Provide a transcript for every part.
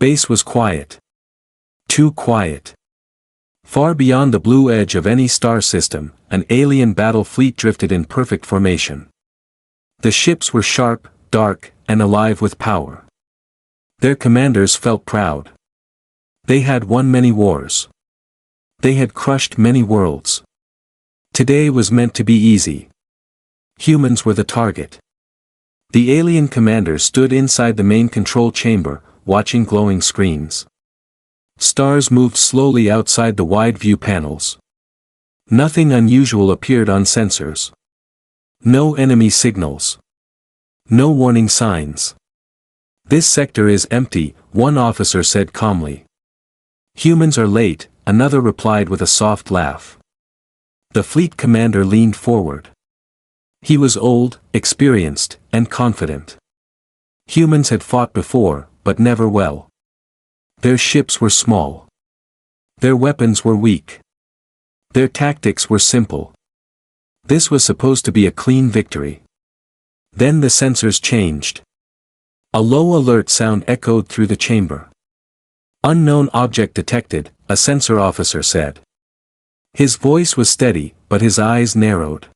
Space was quiet. Too quiet. Far beyond the blue edge of any star system, an alien battle fleet drifted in perfect formation. The ships were sharp, dark, and alive with power. Their commanders felt proud. They had won many wars. They had crushed many worlds. Today was meant to be easy. Humans were the target. The alien commander stood inside the main control chamber, watching glowing screens. Stars moved slowly outside the wide view panels. Nothing unusual appeared on sensors. No enemy signals. No warning signs. This sector is empty, one officer said calmly. Humans are late, another replied with a soft laugh. The fleet commander leaned forward. He was old, experienced, and confident. Humans had fought before, but never well. Their ships were small. Their weapons were weak. Their tactics were simple. This was supposed to be a clean victory. Then the sensors changed. A low alert sound echoed through the chamber. Unknown object detected, a sensor officer said. His voice was steady, but his eyes narrowed.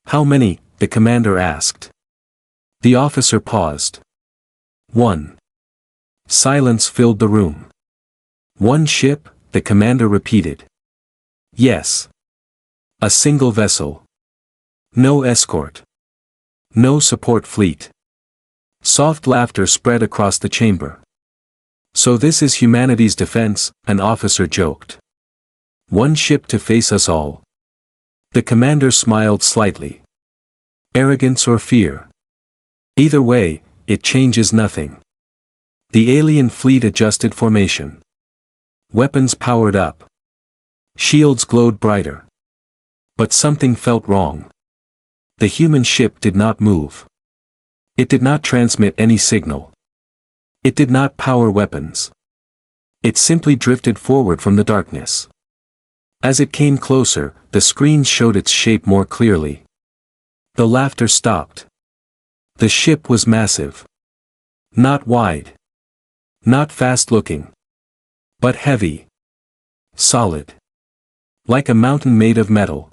How many? The commander asked. The officer paused. 1. Silence filled the room. One ship? The commander repeated. Yes. A single vessel. No escort. No support fleet. Soft laughter spread across the chamber. So this is humanity's defense, an officer joked. One ship to face us all. The commander smiled slightly. Arrogance or fear? Either way, it changes nothing. The alien fleet adjusted formation. Weapons powered up. Shields glowed brighter. But something felt wrong. The human ship did not move. It did not transmit any signal. It did not power weapons. It simply drifted forward from the darkness. As it came closer, the screen showed its shape more clearly. The laughter stopped. The ship was massive. Not wide. Not fast-looking. But heavy. Solid. Like a mountain made of metal.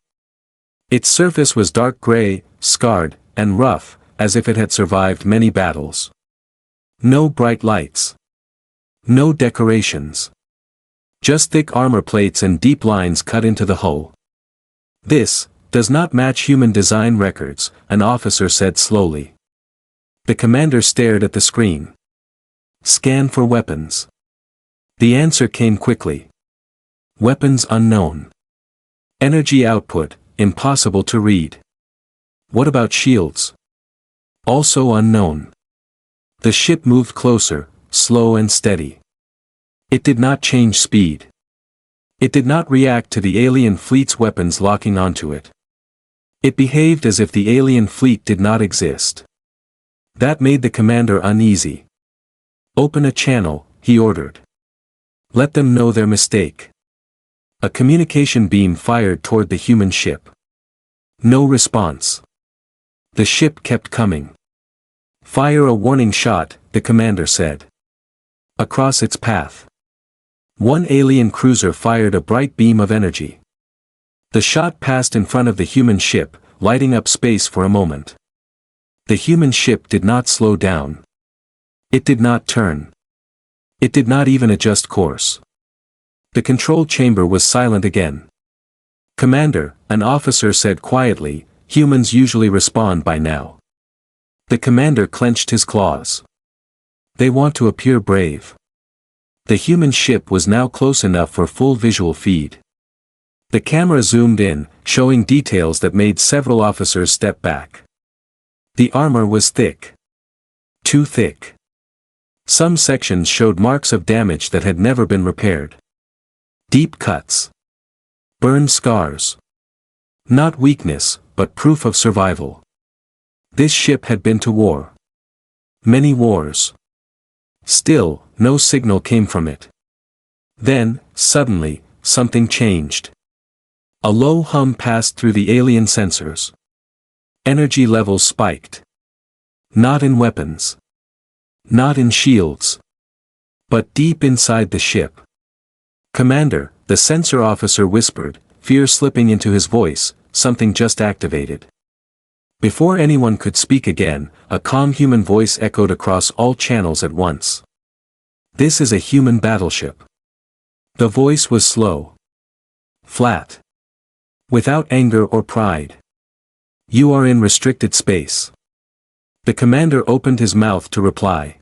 Its surface was dark gray, scarred, and rough, as if it had survived many battles. No bright lights. No decorations. Just thick armor plates and deep lines cut into the hull. This does not match human design records, an officer said slowly. The commander stared at the screen. Scan for weapons. The answer came quickly. Weapons unknown. Energy output, impossible to read. What about shields? Also unknown. The ship moved closer, slow and steady. It did not change speed. It did not react to the alien fleet's weapons locking onto it. It behaved as if the alien fleet did not exist. That made the commander uneasy. Open a channel, he ordered. Let them know their mistake. A communication beam fired toward the human ship. No response. The ship kept coming. Fire a warning shot, the commander said. Across its path. One alien cruiser fired a bright beam of energy. The shot passed in front of the human ship, lighting up space for a moment. The human ship did not slow down. It did not turn. It did not even adjust course. The control chamber was silent again. Commander, an officer said quietly, humans usually respond by now. The commander clenched his claws. They want to appear brave. The human ship was now close enough for full visual feed. The camera zoomed in, showing details that made several officers step back. The armor was thick. Too thick. Some sections showed marks of damage that had never been repaired. Deep cuts. Burned scars. Not weakness, but proof of survival. This ship had been to war. Many wars. Still, no signal came from it. Then, suddenly, something changed. A low hum passed through the alien sensors. Energy levels spiked. Not in weapons. Not in shields. But deep inside the ship. "Commander," the sensor officer whispered, fear slipping into his voice, "something just activated." Before anyone could speak again, a calm human voice echoed across all channels at once. "This is a human battleship." The voice was slow. Flat. Without anger or pride. "You are in restricted space." The commander opened his mouth to reply.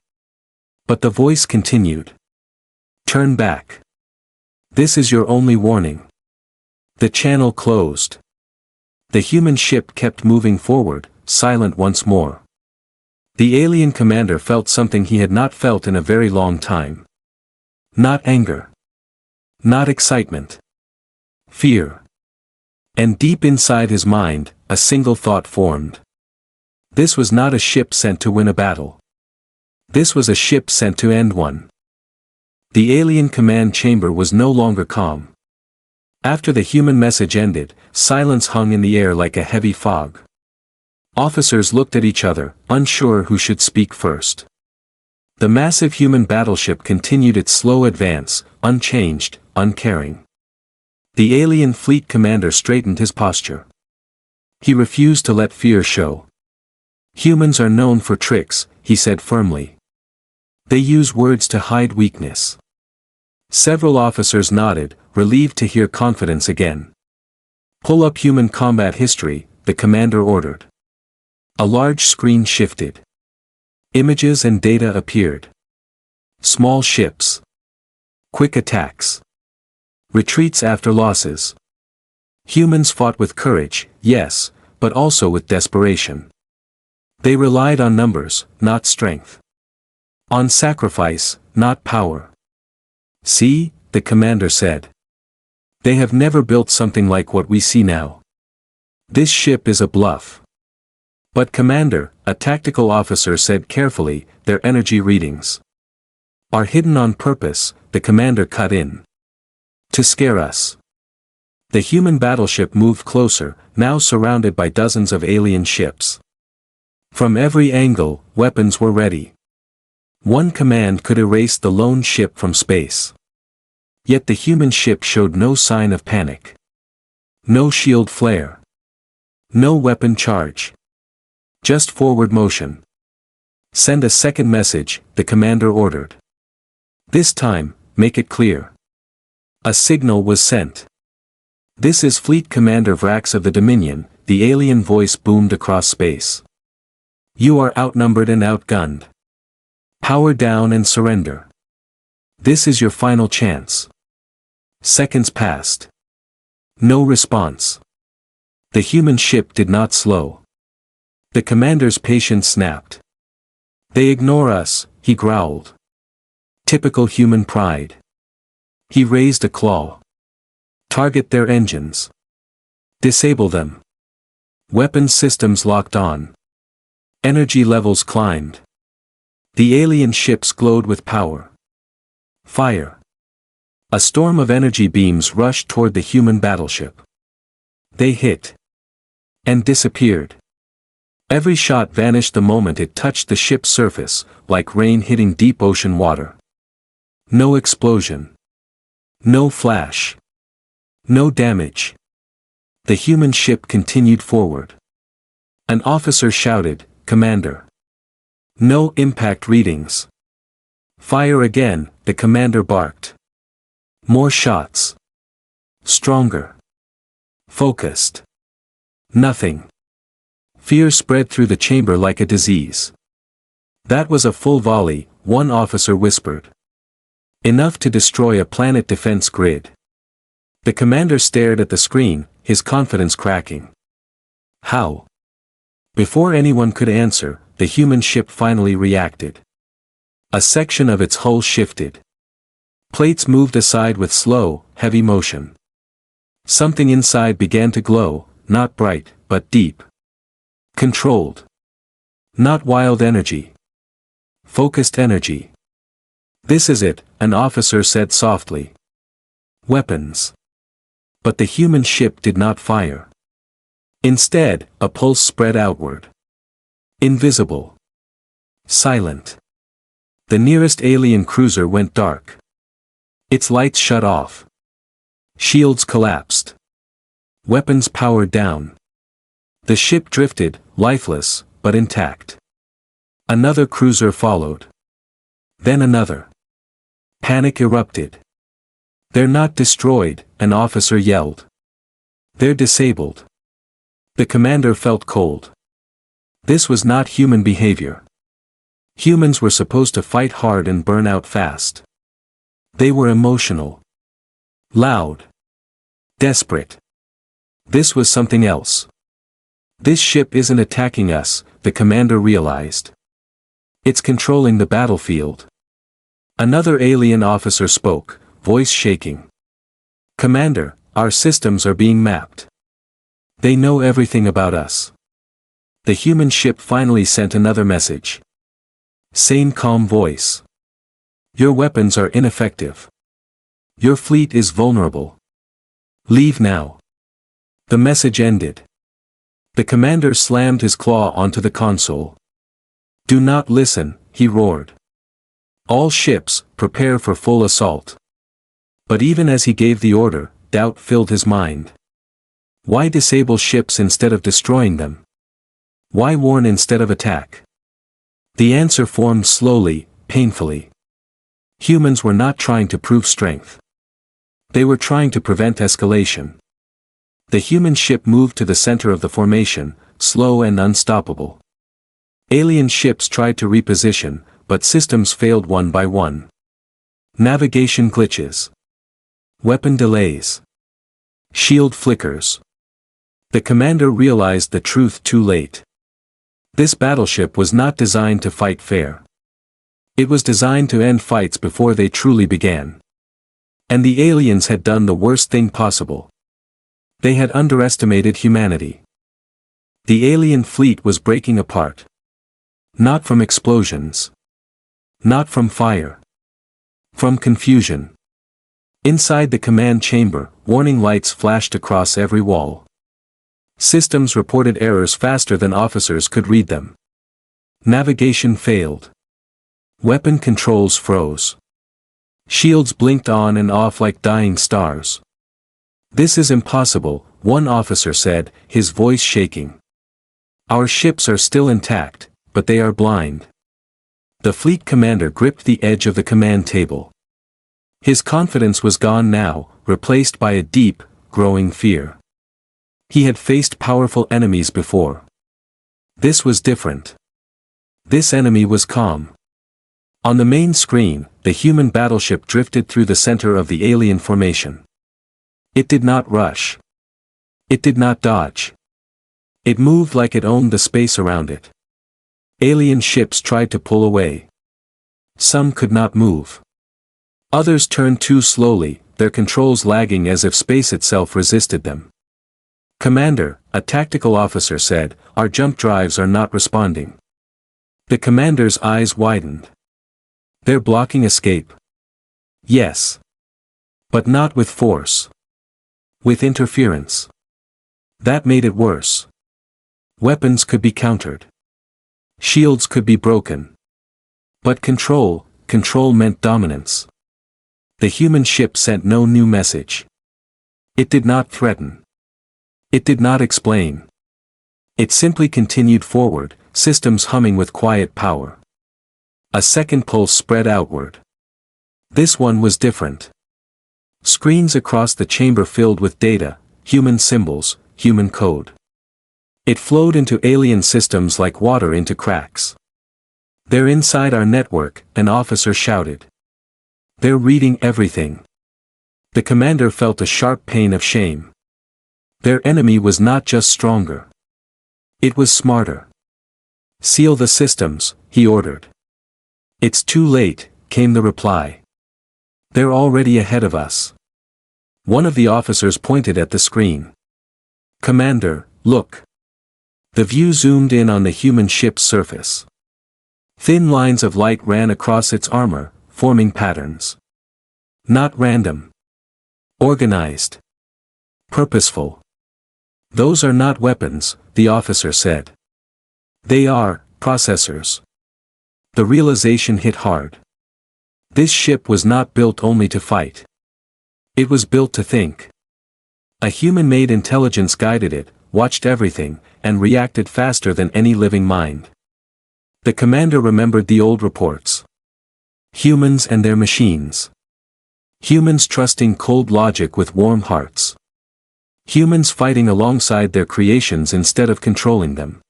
But the voice continued. "Turn back. This is your only warning." The channel closed. The human ship kept moving forward, silent once more. The alien commander felt something he had not felt in a very long time. Not anger. Not excitement. Fear. And deep inside his mind, a single thought formed. This was not a ship sent to win a battle. This was a ship sent to end one. The alien command chamber was no longer calm. After the human message ended, silence hung in the air like a heavy fog. Officers looked at each other, unsure who should speak first. The massive human battleship continued its slow advance, unchanged, uncaring. The alien fleet commander straightened his posture. He refused to let fear show. "Humans are known for tricks," he said firmly. "They use words to hide weakness." Several officers nodded, relieved to hear confidence again. "Pull up human combat history," the commander ordered. A large screen shifted. Images and data appeared. Small ships. Quick attacks. Retreats after losses. Humans fought with courage, yes, but also with desperation. They relied on numbers, not strength. On sacrifice, not power. "See," the commander said. "They have never built something like what we see now. This ship is a bluff." "But commander," a tactical officer said carefully, "their energy readings are hidden on purpose," the commander cut in. "To scare us." The human battleship moved closer, now surrounded by dozens of alien ships. From every angle, weapons were ready. One command could erase the lone ship from space. Yet the human ship showed no sign of panic. No shield flare. No weapon charge. Just forward motion. "Send a second message," the commander ordered. "This time, make it clear." A signal was sent. "This is Fleet Commander Vrax of the Dominion," the alien voice boomed across space. "You are outnumbered and outgunned. Power down and surrender. This is your final chance." Seconds passed. No response. The human ship did not slow. The commander's patience snapped. "They ignore us," he growled. Typical human pride. He raised a claw. "Target their engines. Disable them." Weapons systems locked on. Energy levels climbed. The alien ships glowed with power. Fire. A storm of energy beams rushed toward the human battleship. They hit. And disappeared. Every shot vanished the moment it touched the ship's surface, like rain hitting deep ocean water. No explosion. No flash. No damage. The human ship continued forward. An officer shouted, "Commander. No impact readings." "Fire again," the commander barked. More shots. Stronger. Focused. Nothing. Fear spread through the chamber like a disease. "That was a full volley," one officer whispered. "Enough to destroy a planet defense grid." The commander stared at the screen, his confidence cracking. "How?" Before anyone could answer, the human ship finally reacted. A section of its hull shifted. Plates moved aside with slow, heavy motion. Something inside began to glow, not bright, but deep. Controlled. Not wild energy. Focused energy. "This is it," an officer said softly. Weapons. But the human ship did not fire. Instead, a pulse spread outward. Invisible. Silent. The nearest alien cruiser went dark. Its lights shut off. Shields collapsed. Weapons powered down. The ship drifted, lifeless, but intact. Another cruiser followed. Then another. Panic erupted. "They're not destroyed," an officer yelled. "They're disabled." The commander felt cold. This was not human behavior. Humans were supposed to fight hard and burn out fast. They were emotional. Loud. Desperate. This was something else. "This ship isn't attacking us," the commander realized. "It's controlling the battlefield." Another alien officer spoke, voice shaking. "Commander, our systems are being mapped. They know everything about us." The human ship finally sent another message. Same calm voice. "Your weapons are ineffective. Your fleet is vulnerable. Leave now." The message ended. The commander slammed his claw onto the console. "Do not listen," he roared. "All ships, prepare for full assault." But even as he gave the order, doubt filled his mind. Why disable ships instead of destroying them? Why warn instead of attack? The answer formed slowly, painfully. Humans were not trying to prove strength. They were trying to prevent escalation. The human ship moved to the center of the formation, slow and unstoppable. Alien ships tried to reposition, but systems failed one by one. Navigation glitches. Weapon delays. Shield flickers. The commander realized the truth too late. This battleship was not designed to fight fair. It was designed to end fights before they truly began. And the aliens had done the worst thing possible. They had underestimated humanity. The alien fleet was breaking apart. Not from explosions. Not from fire. From confusion. Inside the command chamber, warning lights flashed across every wall. Systems reported errors faster than officers could read them. Navigation failed. Weapon controls froze. Shields blinked on and off like dying stars. "This is impossible," one officer said, his voice shaking. "Our ships are still intact, but they are blind." The fleet commander gripped the edge of the command table. His confidence was gone now, replaced by a deep, growing fear. He had faced powerful enemies before. This was different. This enemy was calm. On the main screen, the human battleship drifted through the center of the alien formation. It did not rush. It did not dodge. It moved like it owned the space around it. Alien ships tried to pull away. Some could not move. Others turned too slowly, their controls lagging as if space itself resisted them. "Commander," a tactical officer said, "our jump drives are not responding." The commander's eyes widened. "They're blocking escape." "Yes. But not with force. With interference." That made it worse. Weapons could be countered. Shields could be broken. But control meant dominance. The human ship sent no new message. It did not threaten. It did not explain. It simply continued forward, systems humming with quiet power. A second pulse spread outward. This one was different. Screens across the chamber filled with data, human symbols, human code. It flowed into alien systems like water into cracks. "They're inside our network," an officer shouted. "They're reading everything." The commander felt a sharp pain of shame. Their enemy was not just stronger. It was smarter. "Seal the systems," he ordered. "It's too late," came the reply. "They're already ahead of us." One of the officers pointed at the screen. "Commander, look." The view zoomed in on the human ship's surface. Thin lines of light ran across its armor, forming patterns. Not random. Organized. Purposeful. "Those are not weapons," the officer said. "They are processors." The realization hit hard. This ship was not built only to fight. It was built to think. A human-made intelligence guided it, watched everything, and reacted faster than any living mind. The commander remembered the old reports. Humans and their machines. Humans trusting cold logic with warm hearts. Humans fighting alongside their creations instead of controlling them.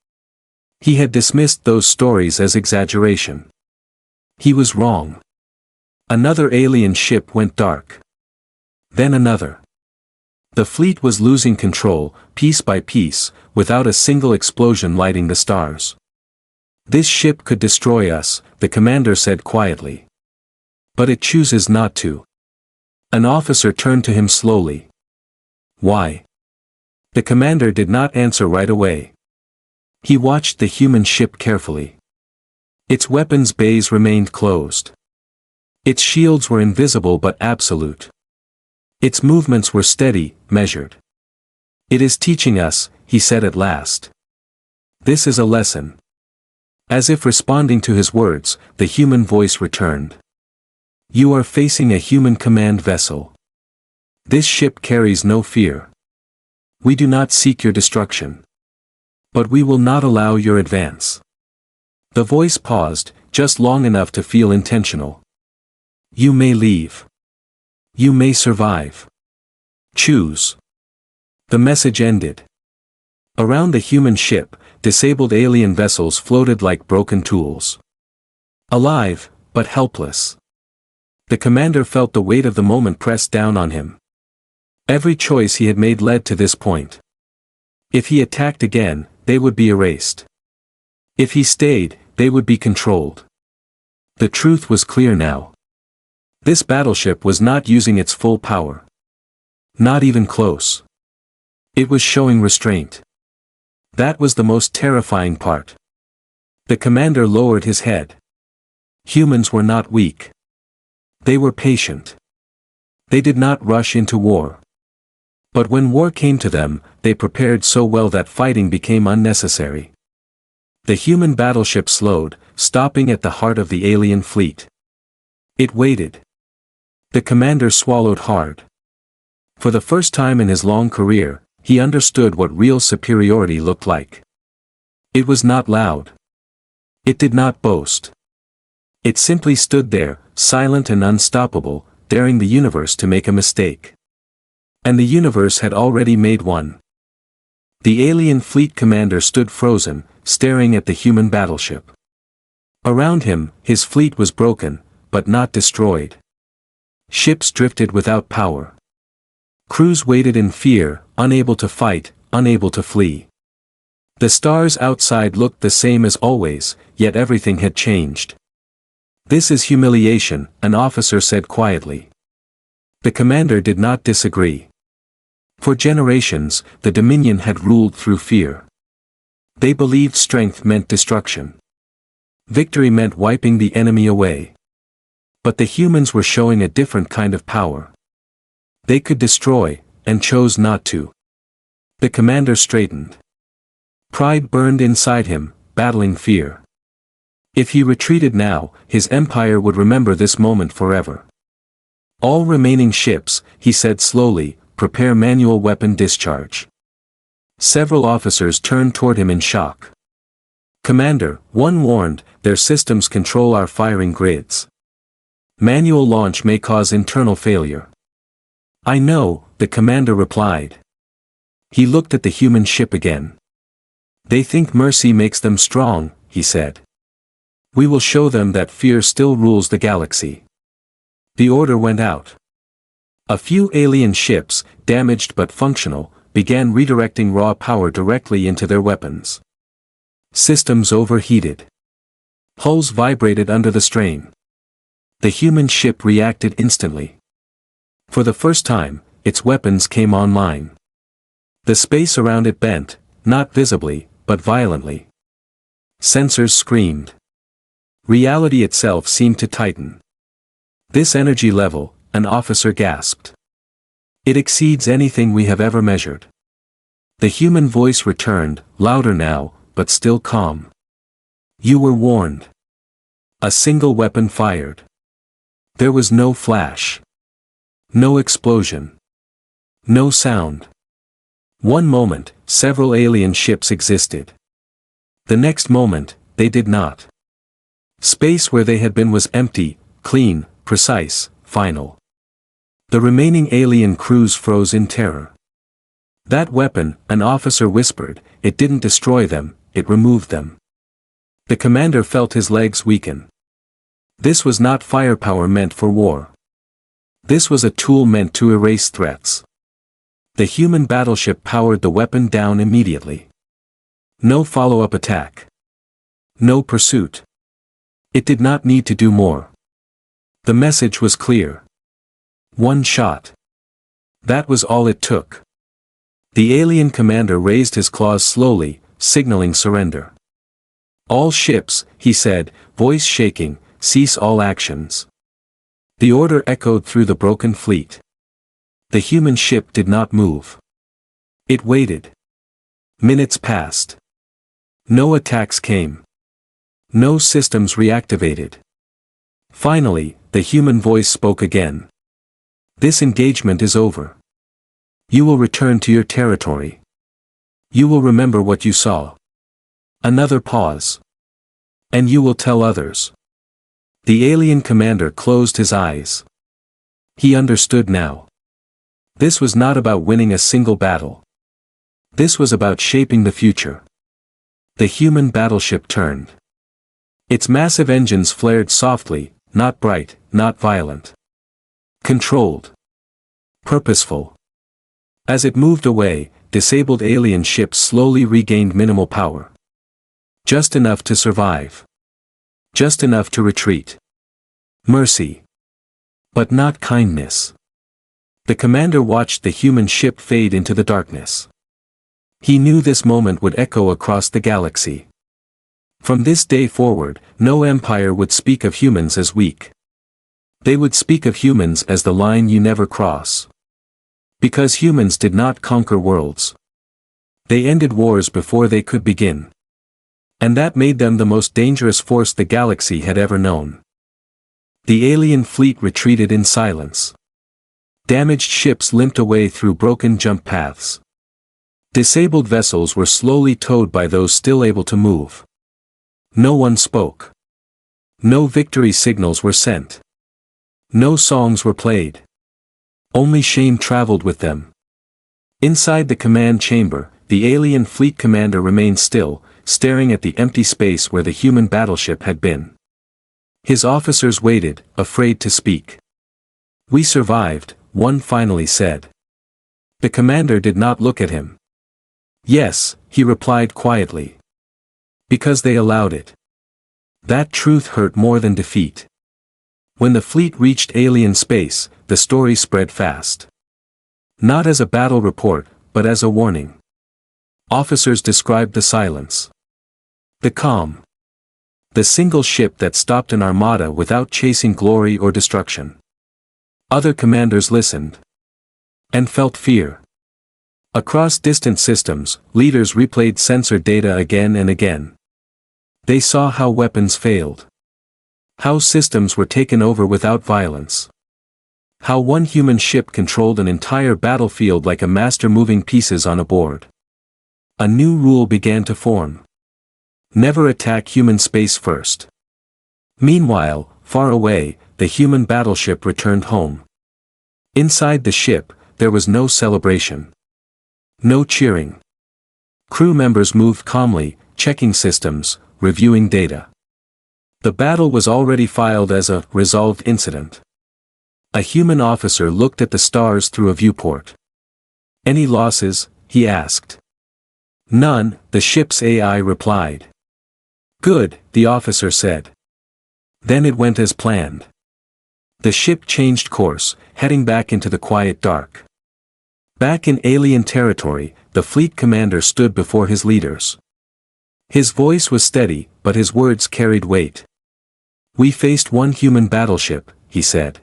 He had dismissed those stories as exaggeration. He was wrong. Another alien ship went dark. Then another. The fleet was losing control, piece by piece, without a single explosion lighting the stars. This ship could destroy us, the commander said quietly. But it chooses not to. An officer turned to him slowly. Why? The commander did not answer right away. He watched the human ship carefully. Its weapons bays remained closed. Its shields were invisible but absolute. Its movements were steady, measured. It is teaching us, he said at last. This is a lesson. As if responding to his words, the human voice returned. You are facing a human command vessel. This ship carries no fear. We do not seek your destruction. But we will not allow your advance. The voice paused, just long enough to feel intentional. You may leave. You may survive. Choose. The message ended. Around the human ship, disabled alien vessels floated like broken tools. Alive, but helpless. The commander felt the weight of the moment press down on him. Every choice he had made led to this point. If he attacked again, they would be erased. If he stayed, they would be controlled. The truth was clear now. This battleship was not using its full power. Not even close. It was showing restraint. That was the most terrifying part. The commander lowered his head. Humans were not weak. They were patient. They did not rush into war. But when war came to them, they prepared so well that fighting became unnecessary. The human battleship slowed, stopping at the heart of the alien fleet. It waited. The commander swallowed hard. For the first time in his long career, he understood what real superiority looked like. It was not loud. It did not boast. It simply stood there, silent and unstoppable, daring the universe to make a mistake. And the universe had already made one. The alien fleet commander stood frozen, staring at the human battleship. Around him, his fleet was broken, but not destroyed. Ships drifted without power. Crews waited in fear, unable to fight, unable to flee. The stars outside looked the same as always, yet everything had changed. This is humiliation, an officer said quietly. The commander did not disagree. For generations, the Dominion had ruled through fear. They believed strength meant destruction. Victory meant wiping the enemy away. But the humans were showing a different kind of power. They could destroy, and chose not to. The commander straightened. Pride burned inside him, battling fear. If he retreated now, his empire would remember this moment forever. All remaining ships, he said slowly, prepare manual weapon discharge. Several officers turned toward him in shock. Commander, one warned, their systems control our firing grids. Manual launch may cause internal failure. I know, the commander replied. He looked at the human ship again. They think mercy makes them strong, he said. We will show them that fear still rules the galaxy. The order went out. A few alien ships, damaged but functional, began redirecting raw power directly into their weapons. Systems overheated. Hulls vibrated under the strain. The human ship reacted instantly. For the first time, its weapons came online. The space around it bent, not visibly, but violently. Sensors screamed. Reality itself seemed to tighten. This energy level, an officer gasped. It exceeds anything we have ever measured. The human voice returned, louder now, but still calm. You were warned. A single weapon fired. There was no flash. No explosion. No sound. One moment, several alien ships existed. The next moment, they did not. Space where they had been was empty, clean, precise, final. The remaining alien crews froze in terror. That weapon, an officer whispered, it didn't destroy them, it removed them. The commander felt his legs weaken. This was not firepower meant for war. This was a tool meant to erase threats. The human battleship powered the weapon down immediately. No follow-up attack. No pursuit. It did not need to do more. The message was clear. One shot. That was all it took. The alien commander raised his claws slowly, signaling surrender. All ships, he said, voice shaking, cease all actions. The order echoed through the broken fleet. The human ship did not move. It waited. Minutes passed. No attacks came. No systems reactivated. Finally, the human voice spoke again. This engagement is over. You will return to your territory. You will remember what you saw. Another pause. And you will tell others. The alien commander closed his eyes. He understood now. This was not about winning a single battle. This was about shaping the future. The human battleship turned. Its massive engines flared softly, not bright, not violent. Controlled. Purposeful. As it moved away, disabled alien ships slowly regained minimal power. Just enough to survive. Just enough to retreat. Mercy. But not kindness. The commander watched the human ship fade into the darkness. He knew this moment would echo across the galaxy. From this day forward, no empire would speak of humans as weak. They would speak of humans as the line you never cross. Because humans did not conquer worlds. They ended wars before they could begin. And that made them the most dangerous force the galaxy had ever known. The alien fleet retreated in silence. Damaged ships limped away through broken jump paths. Disabled vessels were slowly towed by those still able to move. No one spoke. No victory signals were sent. No songs were played. Only shame traveled with them. Inside the command chamber, the alien fleet commander remained still, staring at the empty space where the human battleship had been. His officers waited, afraid to speak. "We survived," one finally said. The commander did not look at him. "Yes," he replied quietly. "Because they allowed it." That truth hurt more than defeat. When the fleet reached alien space, the story spread fast. Not as a battle report, but as a warning. Officers described the silence. The calm. The single ship that stopped an armada without chasing glory or destruction. Other commanders listened. And felt fear. Across distant systems, leaders replayed sensor data again and again. They saw how weapons failed. How systems were taken over without violence. How one human ship controlled an entire battlefield like a master moving pieces on a board. A new rule began to form. Never attack human space first. Meanwhile, far away, the human battleship returned home. Inside the ship, there was no celebration. No cheering. Crew members moved calmly, checking systems, reviewing data. The battle was already filed as a resolved incident. A human officer looked at the stars through a viewport. "Any losses?" he asked. "None," the ship's AI replied. "Good," the officer said. Then it went as planned. The ship changed course, heading back into the quiet dark. Back in alien territory, the fleet commander stood before his leaders. His voice was steady, but his words carried weight. "We faced one human battleship," he said.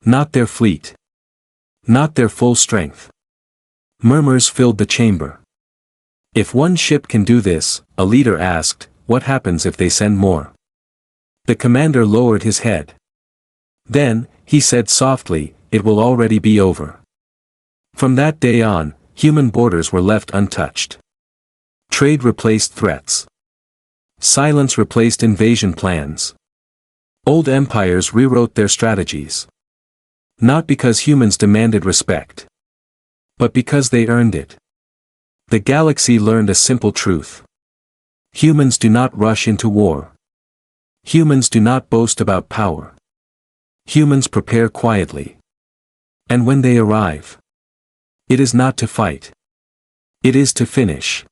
"Not their fleet. Not their full strength." Murmurs filled the chamber. "If one ship can do this," a leader asked, "what happens if they send more?" The commander lowered his head. Then, he said softly, "It will already be over." From that day on, human borders were left untouched. Trade replaced threats. Silence replaced invasion plans. Old empires rewrote their strategies. Not because humans demanded respect, but because they earned it. The galaxy learned a simple truth. Humans do not rush into war. Humans do not boast about power. Humans prepare quietly. And when they arrive, it is not to fight. It is to finish.